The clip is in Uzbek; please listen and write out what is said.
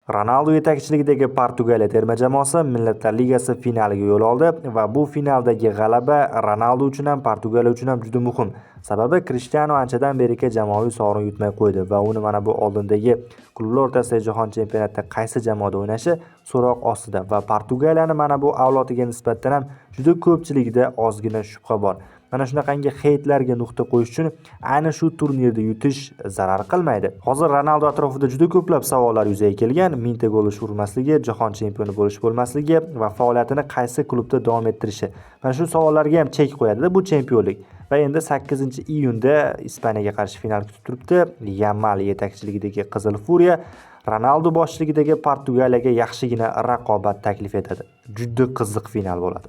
Ronaldo yetakchiligidagi Portugaliya terma jamoasi Millatlar Ligasi finaliga yo'l oldi va bu finaldagi g'alaba Ronaldo uchun ham, Portugaliya uchun ham juda muhim. Sababi Cristiano anchadan beri jamoaviy sovrin yutmay qo'ydi va uni mana bu oldindagi klublar o'rtasidagi jahon chempionatida qaysi jamoada o'ynashi so'roq ostida va Portugaliyani mana bu avlodiga nisbatan ham juda ko'pchiligida ozgina shubha bor. Mana shunaqangi heytlarga nuqta qo'yish uchun ayni shu turnirda yutish zarar qilmaydi. Hozir Ronaldo atrofida juda ko'plab savollar yuzaga kelgan. Mingta gol urmasligi, jahon chempioni bo'lmasligi va faoliyatini qaysi klubda davom ettirishi. Mana shu savollarga ham chek qo'yadi bu chempionlik. Va endi 8-iyunda Ispaniyaga qarshi final kutib turibdi. Yamal yetakchiligidagi Qizil Furiya Ronaldo boshchiligidagi Portugaliyaga yaxshigina raqobat taklif etadi. Juda qiziq final bo'ladi.